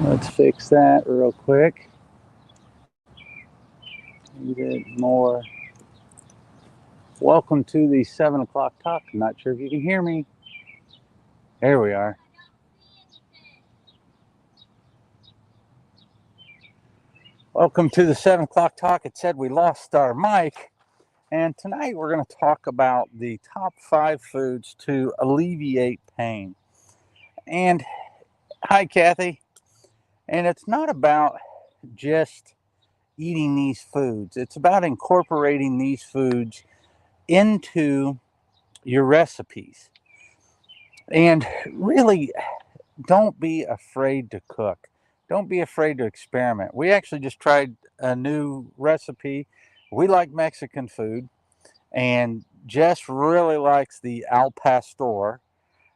Let's fix that real quick. Needed more. Welcome to the 7 o'clock talk. I'm not sure if you can hear me. There we are. Welcome to the 7 o'clock talk. It said we lost our mic. And tonight we're going to talk about the top 5 foods to alleviate pain. And hi, Kathy. And it's not about just eating these foods, it's about incorporating these foods into your recipes. And really, don't be afraid to cook. Don't be afraid to experiment. We actually just tried a new recipe. We like Mexican food, and Jess really likes the al pastor.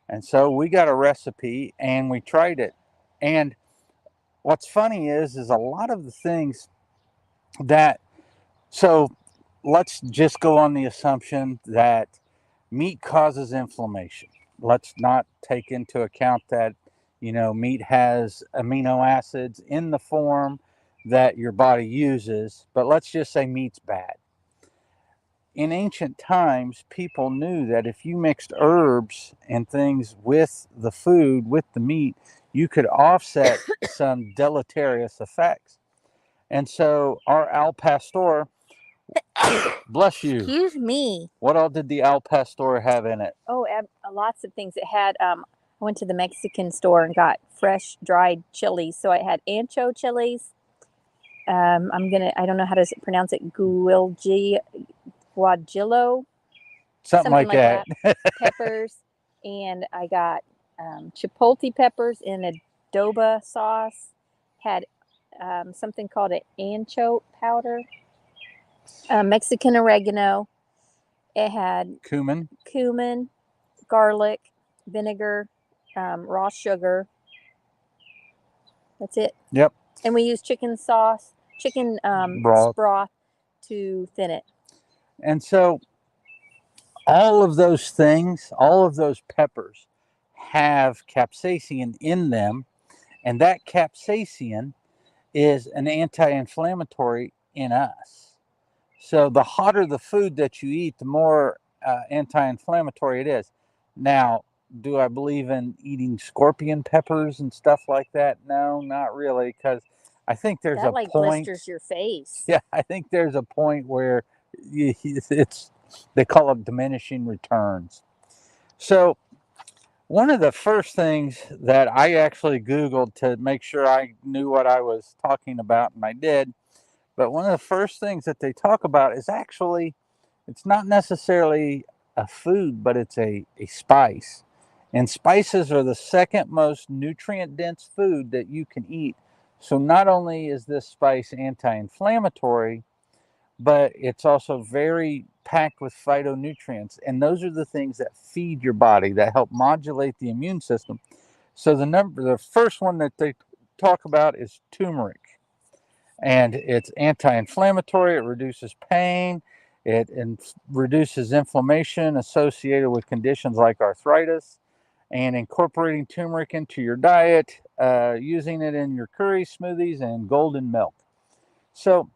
And so we got a recipe and we tried it. And what's funny is a lot of the things that, so let's just go on the assumption that meat causes inflammation. Let's not take into account that, meat has amino acids in the form that your body uses, but let's just say meat's bad. In ancient times, people knew that if you mixed herbs and things with the food, with the meat, you could offset some deleterious effects. And so our al pastor, bless you. Excuse me. What all did the al pastor have in it? Oh, lots of things. It had, I went to the Mexican store and got fresh dried chilies. So it had ancho chilies. I don't know how to pronounce it, guajillo. Something like that. Peppers. And I got chipotle peppers in adobo sauce. Had something called an ancho powder. Mexican oregano. It had Cumin, garlic, vinegar, raw sugar. That's it. Yep. And we use chicken broth to thin it. And so all of those things, all of those peppers have capsaicin in them. And that capsaicin is an anti-inflammatory in us. So the hotter the food that you eat, the more anti-inflammatory it is. Now, do I believe in eating scorpion peppers and stuff like that? No, not really, because I think there's that a like point. Blisters your face. Yeah, I think there's a point where they call it diminishing returns. So one of the first things that I actually Googled to make sure I knew what I was talking about, and I did, but one of the first things that they talk about is actually, it's not necessarily a food, but it's a spice. And spices are the second most nutrient dense food that you can eat. So not only is this spice anti-inflammatory, but it's also very packed with phytonutrients. And those are the things that feed your body, that help modulate the immune system. So the first one that they talk about is turmeric. And it's anti-inflammatory, it reduces pain, it reduces inflammation associated with conditions like arthritis. And incorporating turmeric into your diet, using it in your curry, smoothies, and golden milk. So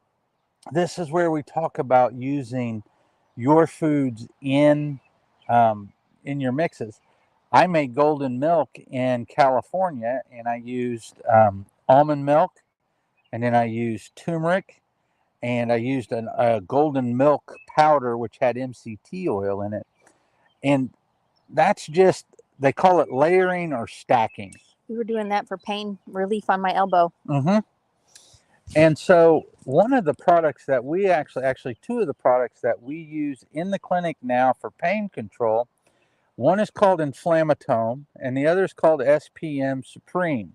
this is where we talk about using your foods in your mixes. I made golden milk in California, and I used almond milk, and then I used turmeric, and I used a golden milk powder which had MCT oil in it. And that's just, they call it layering or stacking. We were doing that for pain relief on my elbow. Mm-hmm. And so one of the products that we actually two of the products that we use in the clinic now for pain control, one is called Inflammatome and the other is called SPM Supreme.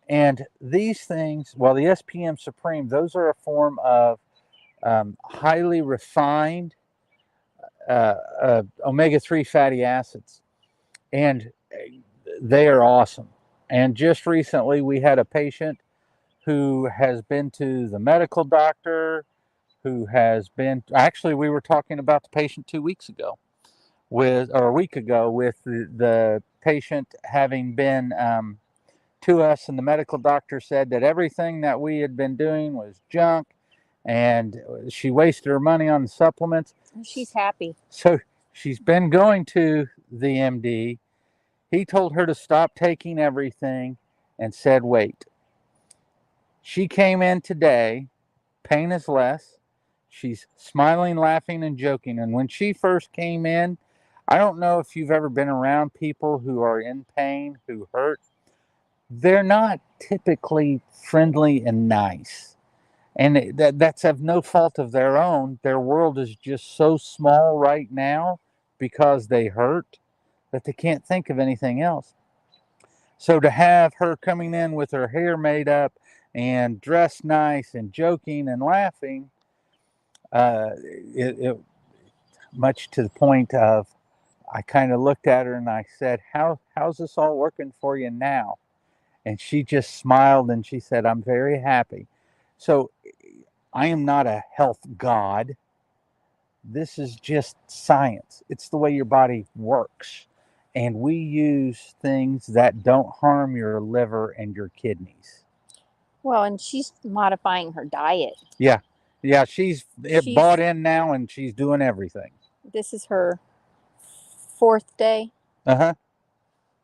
And these things, well, the SPM Supreme, those are a form of highly refined omega-3 fatty acids. And they are awesome. And just recently we had a patient who has been to the medical doctor, who has been, actually we were talking about the patient 2 weeks ago a week ago with the patient having been to us, and the medical doctor said that everything that we had been doing was junk, and she wasted her money on the supplements. She's happy. So she's been going to the MD. He told her to stop taking everything and said, wait. She came in today. Pain is less. She's smiling, laughing, and joking. And when she first came in, I don't know if you've ever been around people who are in pain, who hurt. They're not typically friendly and nice. And that's of no fault of their own. Their world is just so small right now because they hurt that they can't think of anything else. So to have her coming in with her hair made up and dressed nice and joking and laughing, it much to the point of, I kind of looked at her and I said, how's this all working for you now? And she just smiled and she said, I'm very happy. So I am not a health god. This is just science. It's the way your body works. And we use things that don't harm your liver and your kidneys. Well, and she's modifying her diet. Yeah. Yeah, she's bought in now and she's doing everything. This is her 4th day. Uh-huh.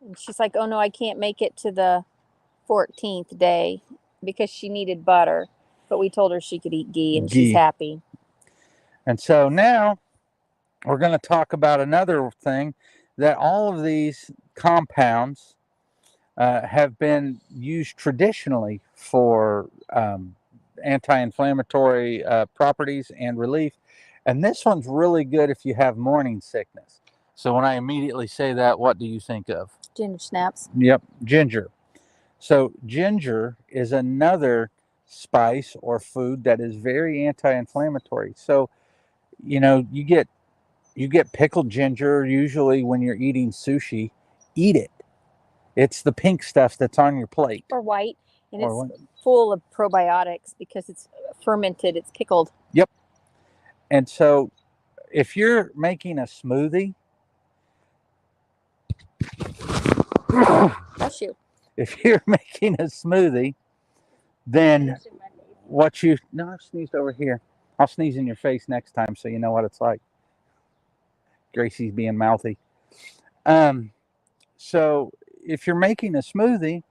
And she's like, oh no, I can't make it to the 14th day because she needed butter. But we told her she could eat ghee and she's happy. And so now we're going to talk about another thing, that all of these compounds have been used traditionally for anti-inflammatory properties and relief. And this one's really good if you have morning sickness. So when I immediately say that, what do you think of? Ginger snaps. Yep, ginger. So ginger is another spice or food that is very anti-inflammatory. So, you know, you get pickled ginger usually when you're eating sushi. Eat it. It's the pink stuff that's on your plate. Or white. And it's full of probiotics because it's fermented, it's pickled. Yep. And so if you're making a smoothie, bless you. If you're making a smoothie, then no, I've sneezed over here. I'll sneeze in your face next time so you know what it's like. Gracie's being mouthy. So if you're making a smoothie,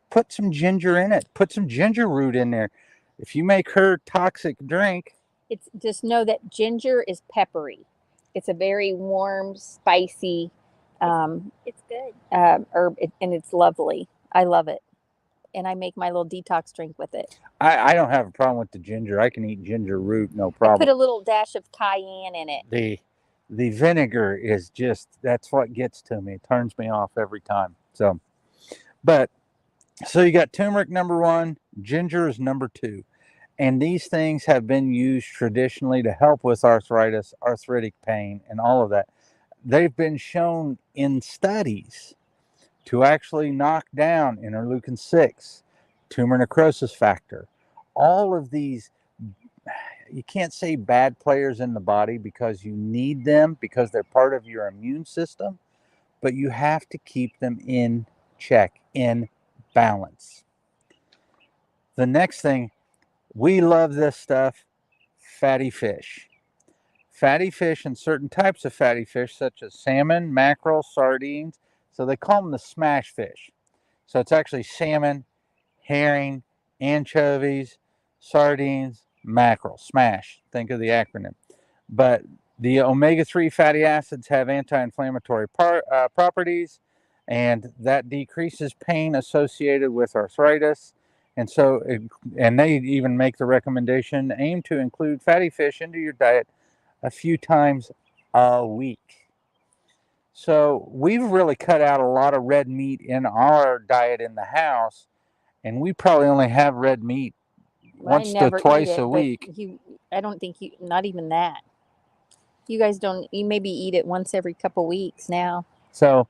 put some ginger in it. Put some ginger root in there. If you make her toxic drink, it's just know that ginger is peppery. It's a very warm, spicy. It's good. Herb, and it's lovely. I love it. And I make my little detox drink with it. I don't have a problem with the ginger. I can eat ginger root, no problem. I put a little dash of cayenne in it. The vinegar is just, that's what gets to me. It turns me off every time. So you got turmeric number 1, ginger is number 2. And these things have been used traditionally to help with arthritis, arthritic pain, and all of that. They've been shown in studies to actually knock down interleukin-6, tumor necrosis factor. All of these, you can't say bad players in the body because you need them because they're part of your immune system, but you have to keep them in check, in balance. The next thing, we love this stuff, fatty fish. Fatty fish and certain types of fatty fish such as salmon, mackerel, sardines. So they call them the smash fish. So it's actually salmon, herring, anchovies, sardines, mackerel, smash. Think of the acronym. But the omega-3 fatty acids have anti-inflammatory properties, and that decreases pain associated with arthritis. And so, and they even make the recommendation, aim to include fatty fish into your diet a few times a week. So we've really cut out a lot of red meat in our diet in the house, and we probably only have red meat once to twice a week. I don't think not even that. You guys don't, you maybe eat it once every couple weeks now. So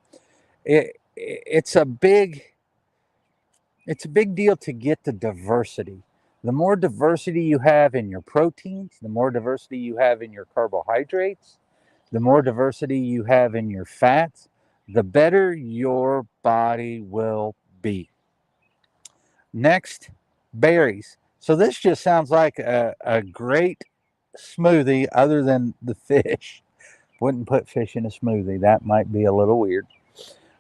it's a big deal to get the diversity. The more diversity you have in your proteins, the more diversity you have in your carbohydrates, the more diversity you have in your fats, the better your body will be. Next, berries. So this just sounds like a great smoothie other than the fish. Wouldn't put fish in a smoothie. That might be a little weird.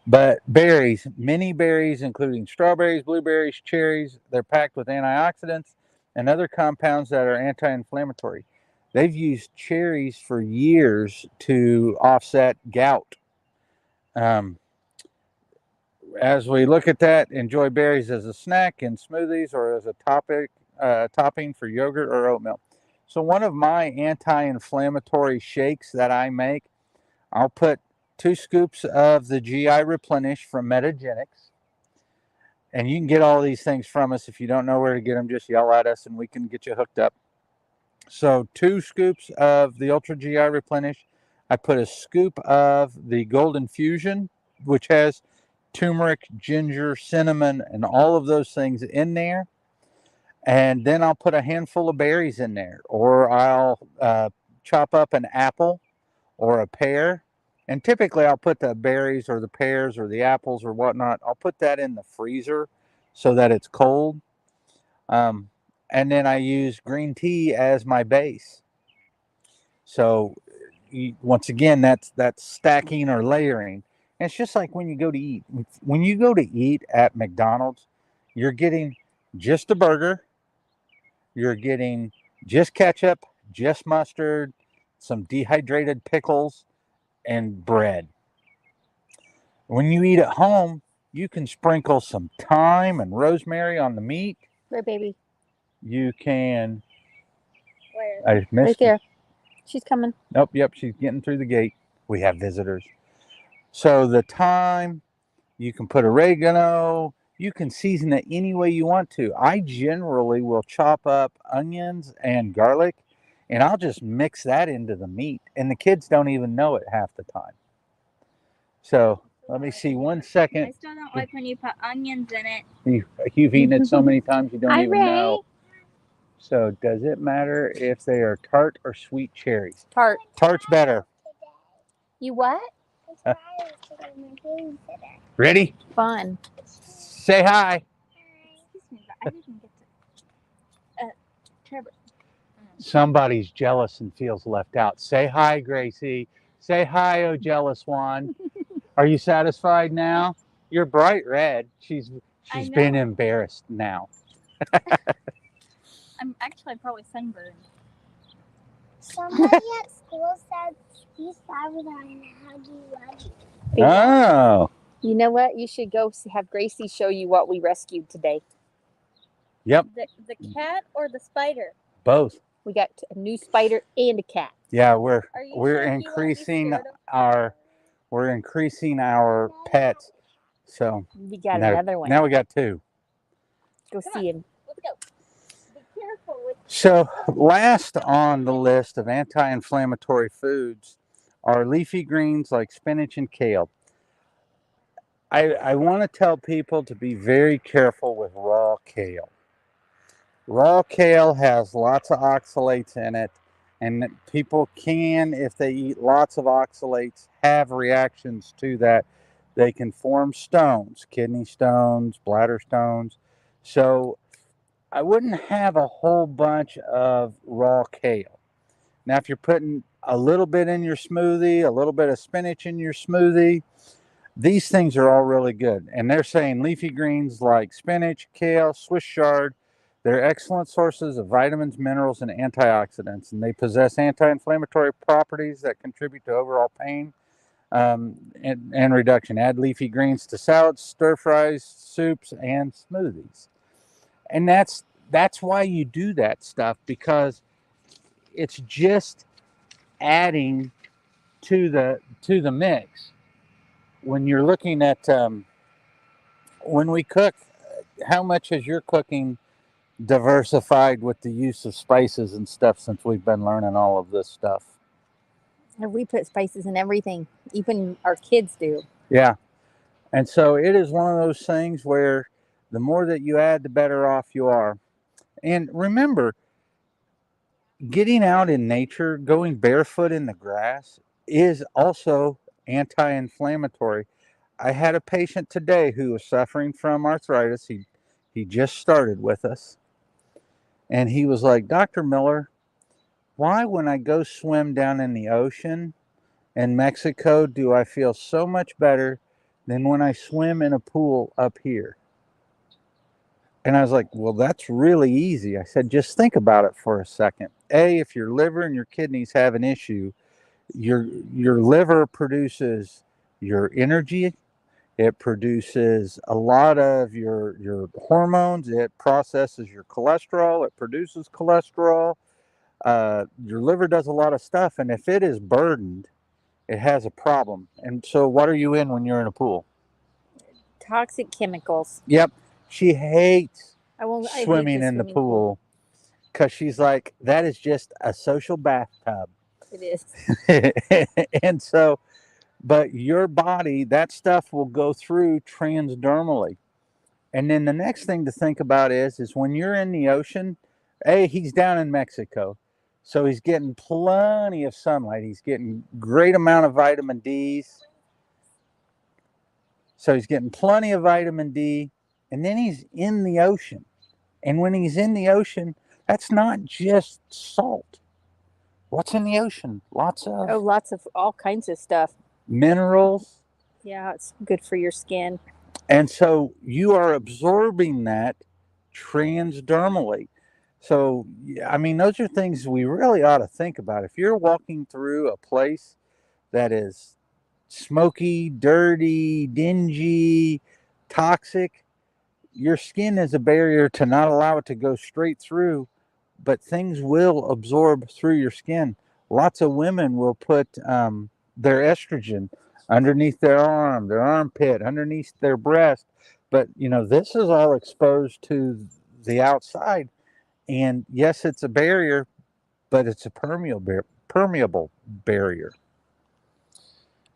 But berries, many berries, including strawberries, blueberries, cherries, they're packed with antioxidants and other compounds that are anti inflammatory. They've used cherries for years to offset gout. Um, as we look at that, enjoy berries as a snack in smoothies or as a topping for yogurt or oatmeal. So, one of my anti inflammatory shakes that I make, I'll put 2 scoops of the GI Replenish from Metagenics. And you can get all these things from us. If you don't know where to get them, just yell at us and we can get you hooked up. So 2 scoops of the Ultra GI Replenish. I put a scoop of the Golden Fusion, which has turmeric, ginger, cinnamon, and all of those things in there. And then I'll put a handful of berries in there, or I'll chop up an apple or a pear. And typically I'll put the berries or the pears or the apples or whatnot, I'll put that in the freezer so that it's cold. Um, and then I use green tea as my base. So once again, that's stacking or layering. And it's just like when you go to eat. When you go to eat at McDonald's, you're getting just a burger, you're getting just ketchup, just mustard, some dehydrated pickles, and bread. When you eat at home, you can sprinkle some thyme and rosemary on the meat. Where, baby? You can. Where? I missed right there. She's coming. Nope, yep, she's getting through the gate. We have visitors. So the thyme, you can put oregano. You can season it any way you want to. I generally will chop up onions and garlic, and I'll just mix that into the meat. And the kids don't even know it half the time. So let me see 1 second. I still don't like when you put onions in it. You've eaten it so many times you don't Hi, even Ray. know. So does it matter if they are tart or sweet cherries? Tart. Tart's better. You what? Ready? Fun. Say hi. Excuse me, but I didn't get to. Trevor. Somebody's jealous and feels left out. Say hi, Gracie. Say hi, oh jealous one. Are you satisfied now? You're bright red. She's been embarrassed now. I'm actually probably sunburned. Somebody at school said these flowers are huggy wuggy. Oh. You know what? You should go have Gracie show you what we rescued today. Yep. The cat or the spider? Both. We got a new spider and a cat. Yeah, we're sure increasing our pets. So We got another one. Now we got 2. Go see him. Let's go. Be careful with. So last on the list of anti-inflammatory foods are leafy greens like spinach and kale. I want to tell people to be very careful with raw kale. Raw kale has lots of oxalates in it, and people can, if they eat lots of oxalates, have reactions to that. They can form stones, kidney stones, bladder stones. So I wouldn't have a whole bunch of raw kale. Now, if you're putting a little bit in your smoothie, a little bit of spinach in your smoothie, these things are all really good. And they're saying leafy greens like spinach, kale, Swiss chard, they're excellent sources of vitamins, minerals, and antioxidants. And they possess anti-inflammatory properties that contribute to overall pain and reduction. Add leafy greens to salads, stir fries, soups, and smoothies. And that's why you do that stuff, because it's just adding to the mix. When you're looking at when we cook, how much has your cooking diversified with the use of spices and stuff since we've been learning all of this stuff? We put spices in everything. Even our kids do. Yeah. And so it is one of those things where the more that you add, the better off you are. And remember, getting out in nature, going barefoot in the grass, is also anti-inflammatory. I had a patient today who was suffering from arthritis. He just started with us. And he was like, Dr. Miller, why when I go swim down in the ocean in Mexico do I feel so much better than when I swim in a pool up here? And I was like, well, that's really easy. I said, just think about it for a second. If your liver and your kidneys have an issue, your liver produces your energy. It produces a lot of your hormones. It processes your cholesterol. It produces cholesterol. Your liver does a lot of stuff. And if it is burdened, it has a problem. And so what are you in when you're in a pool? Toxic chemicals. Yep. She hates I hate swimming the in the swimming pool. pool because she's like, that is just a social bathtub. It is. And so, but your body, that stuff will go through transdermally. And then the next thing to think about is when you're in the ocean, he's down in Mexico. So he's getting plenty of sunlight. He's getting great amount of vitamin D's. So he's getting plenty of vitamin D. And then he's in the ocean. And when he's in the ocean, that's not just salt. What's in the ocean? Lots of Lots of all kinds of stuff. minerals. Yeah, it's good for your skin. And so you are absorbing that transdermally. So, I mean, those are things we really ought to think about. If you're walking through a place that is smoky, dirty, dingy, toxic, your skin is a barrier to not allow it to go straight through, but things will absorb through your skin. Lots of women will put their estrogen underneath their arm, their armpit, underneath their breast. But, this is all exposed to the outside. And yes, it's a barrier, but it's a permeable barrier.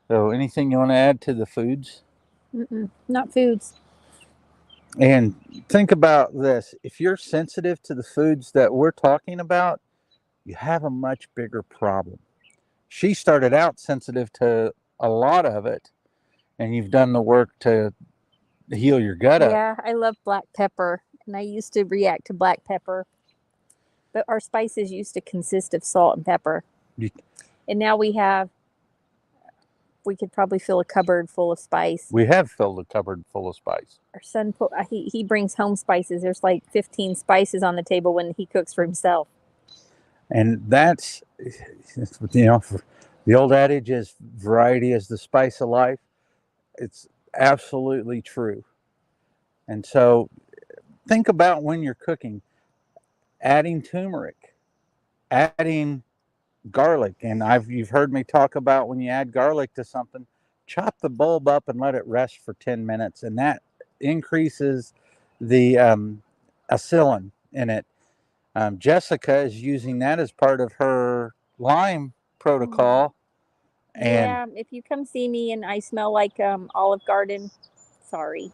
So anything you want to add to the foods? Not foods. And think about this. If you're sensitive to the foods that we're talking about, you have a much bigger problem. She started out sensitive to a lot of it, and you've done the work to heal your gut up. Yeah, I love black pepper, and I used to react to black pepper. But our spices used to consist of salt and pepper. And now we could probably fill a cupboard full of spice. We have filled a cupboard full of spice. Our son, he brings home spices. There's like 15 spices on the table when he cooks for himself. And that's, the old adage is variety is the spice of life. It's absolutely true. And so think about when you're cooking, adding turmeric, adding garlic. And you've heard me talk about when you add garlic to something, chop the bulb up and let it rest for 10 minutes. And that increases the acetylene in it. Jessica is using that as part of her Lyme protocol. And if you come see me and I smell like Olive Garden, sorry.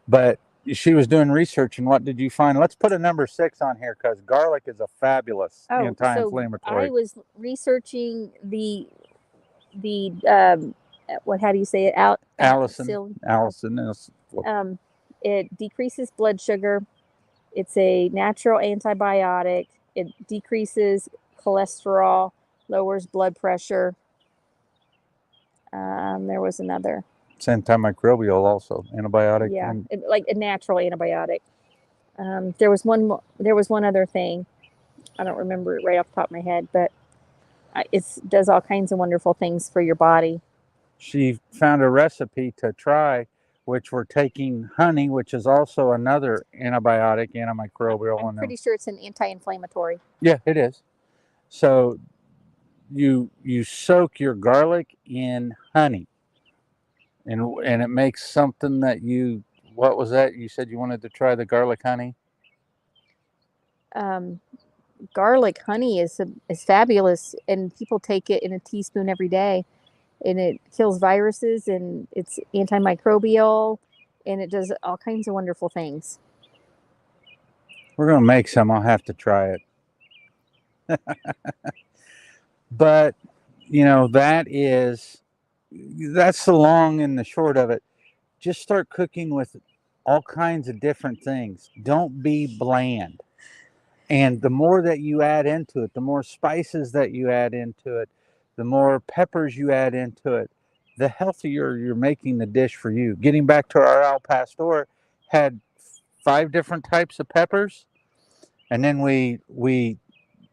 But she was doing research, and what did you find? Let's put a number 6 on here because garlic is a fabulous anti-inflammatory. So I was researching the how do you say it? Allison. It decreases blood sugar. It's a natural antibiotic. It decreases cholesterol, lowers blood pressure. There was another. It's antimicrobial also, antibiotic. Yeah, like a natural antibiotic. There was one other thing. I don't remember it right off the top of my head, but it does all kinds of wonderful things for your body. She found a recipe to try, which we're taking honey, which is also another antibiotic, antimicrobial. I'm pretty sure it's an anti-inflammatory. Yeah, it is. So you soak your garlic in honey, and it makes something that what was that? You said you wanted to try the garlic honey? Garlic honey is fabulous, and people take it in a teaspoon every day, and it kills viruses, and it's antimicrobial, and it does all kinds of wonderful things. We're going to make some. I'll have to try it. But, that's the long and the short of it. Just start cooking with all kinds of different things. Don't be bland. And the more that you add into it, the more spices that you add into it, the more peppers you add into it, the healthier you're making the dish for you. Getting back to our al pastor, had 5 different types of peppers, and then we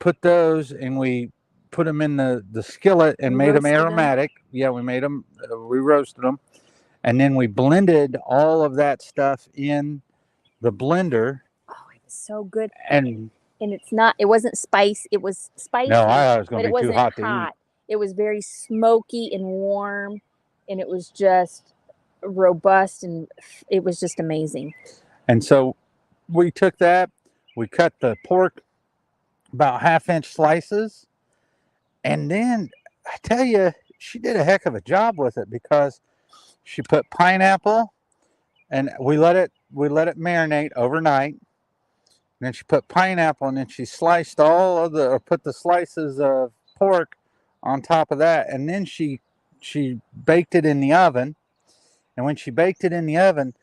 put those and we put them in the skillet and made them Roasted 'em. aromatic. Yeah, we made them, we roasted them, and then we blended all of that stuff in the blender. Oh, it was so good. And It wasn't spice. It was spicy. no, I thought it was but going it to be too wasn't hot to eat. It was very smoky and warm, and it was just robust, and it was just amazing. And so we took that, we cut the pork about 1/2-inch slices, and then I tell you, she did a heck of a job with it, because she put pineapple, and we let it marinate overnight. And then she put pineapple, and then she sliced put the slices of pork on top of that, and then she baked it in the oven. And when she baked it in the oven,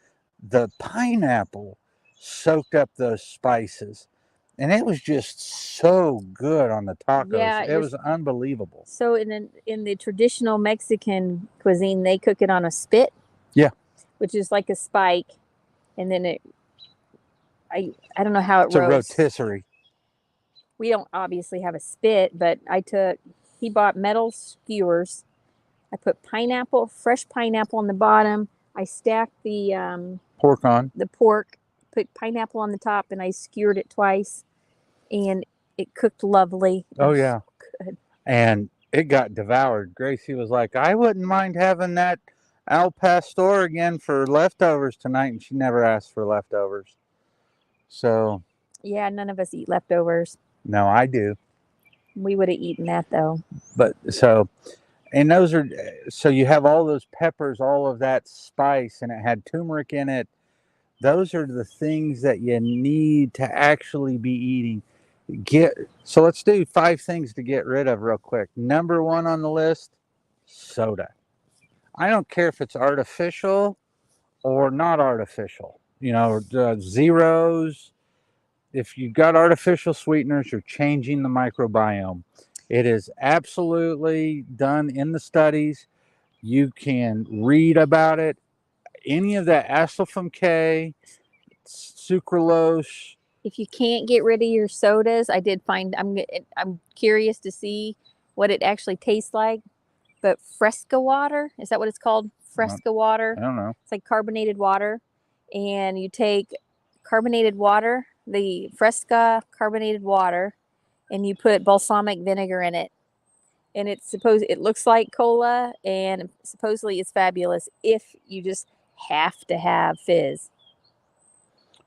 the pineapple soaked up those spices, and it was just so good on the tacos. Yeah, it was unbelievable. So in the traditional Mexican cuisine, they cook it on a spit. Yeah. Which is like a spike, and then I don't know how it It's a roasts. rotisserie. We don't obviously have a spit, but he bought metal skewers. I put fresh pineapple on the bottom. I stacked the Pork on. the pork, put pineapple on the top, and I skewered it twice, and it cooked lovely. Oh yeah. So good. And it got devoured. Gracie was like, I wouldn't mind having that al pastor again for leftovers tonight, and she never asked for leftovers. So Yeah, none of us eat leftovers. no, I do. We would have eaten that though. But so you have all those peppers, all of that spice, and it had turmeric in it. Those are the things that you need to actually be eating. So let's do 5 things to get rid of real quick. Number 1 on the list, soda. I don't care if it's artificial or not artificial. Zeros. If you've got artificial sweeteners, you're changing the microbiome. It is absolutely done in the studies. You can read about it. Any of that acesulfame K, sucralose. If you can't get rid of your sodas, I did find I'm curious to see what it actually tastes like. But Fresca water, is that what it's called? Fresca water. I don't know. It's like carbonated water, and you take carbonated water, the Fresca carbonated water, and you put balsamic vinegar in it. And it looks like cola, and supposedly it's fabulous if you just have to have fizz.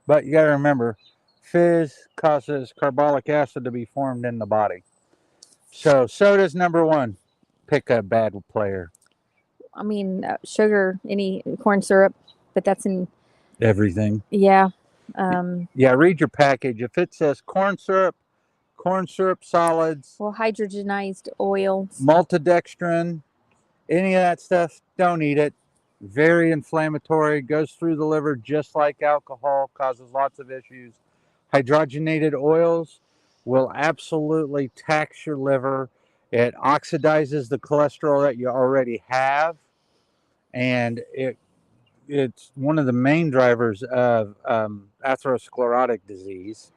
But you got to remember, fizz causes carbolic acid to be formed in the body. So soda's number 1. Pick a bad player. I mean, sugar, any corn syrup, but that's in everything. Yeah. Yeah, read your package. If it says corn syrup solids, Well, hydrogenized oils. maltodextrin, any of that stuff, don't eat it. Very inflammatory, goes through the liver just like alcohol, causes lots of issues. Hydrogenated oils will absolutely tax your liver. It oxidizes the cholesterol that you already have, and it's one of the main drivers of atherosclerotic disease.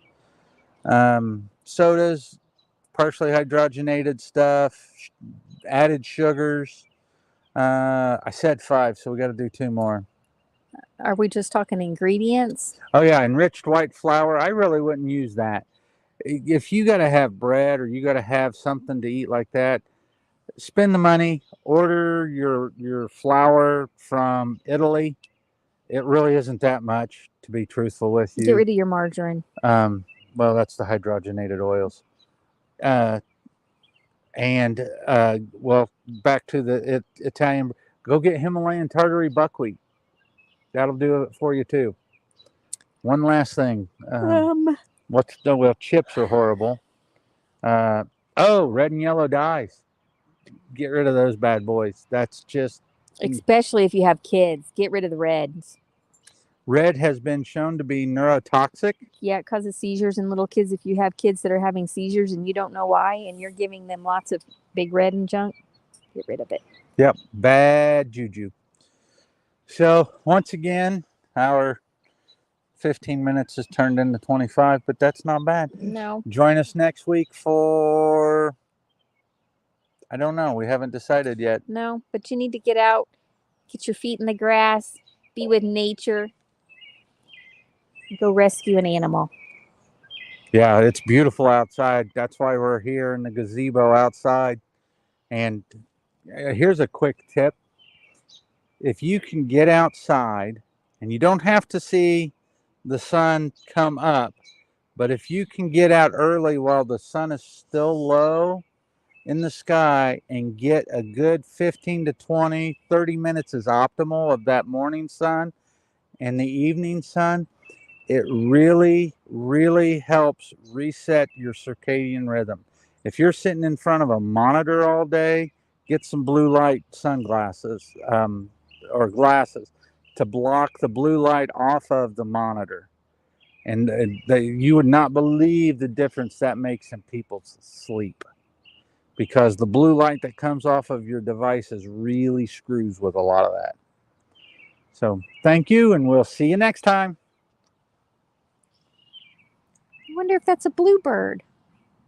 Sodas, partially hydrogenated stuff, added sugars. I said 5, so we got to do 2 more. Are we just talking ingredients? Oh yeah, enriched white flour. I really wouldn't use that. If you got to have bread or you got to have something to eat like that, spend the money, order your flour from Italy. It really isn't that much, to be truthful with you. Get rid of your margarine. Well, that's the hydrogenated oils. Well, back to the Italian. Go get Himalayan tartary buckwheat. That'll do it for you too. One last thing. Chips are horrible. Red and yellow dyes. Get rid of those bad boys. That's just. Especially if you have kids, get rid of the reds. Red has been shown to be neurotoxic. Yeah, it causes seizures in little kids. If you have kids that are having seizures and you don't know why, and you're giving them lots of big red and junk, get rid of it. Yep, bad juju. So once again, our 15 minutes has turned into 25, but that's not bad. No. Join us next week for, I don't know, we haven't decided yet. No, but you need to get out, get your feet in the grass, be with nature, go rescue an animal. Yeah, it's beautiful outside. That's why we're here in the gazebo outside. And here's a quick tip. If you can get outside, and you don't have to see the sun come up, but if you can get out early while the sun is still low in the sky and get a good 15 to 20, 30 minutes is optimal of that morning sun and the evening sun, it really, really helps reset your circadian rhythm. If you're sitting in front of a monitor all day, get some blue light sunglasses or glasses to block the blue light off of the monitor. And you would not believe the difference that makes in people's sleep, because the blue light that comes off of your devices really screws with a lot of that. So thank you, and we'll see you next time. I wonder if that's a bluebird.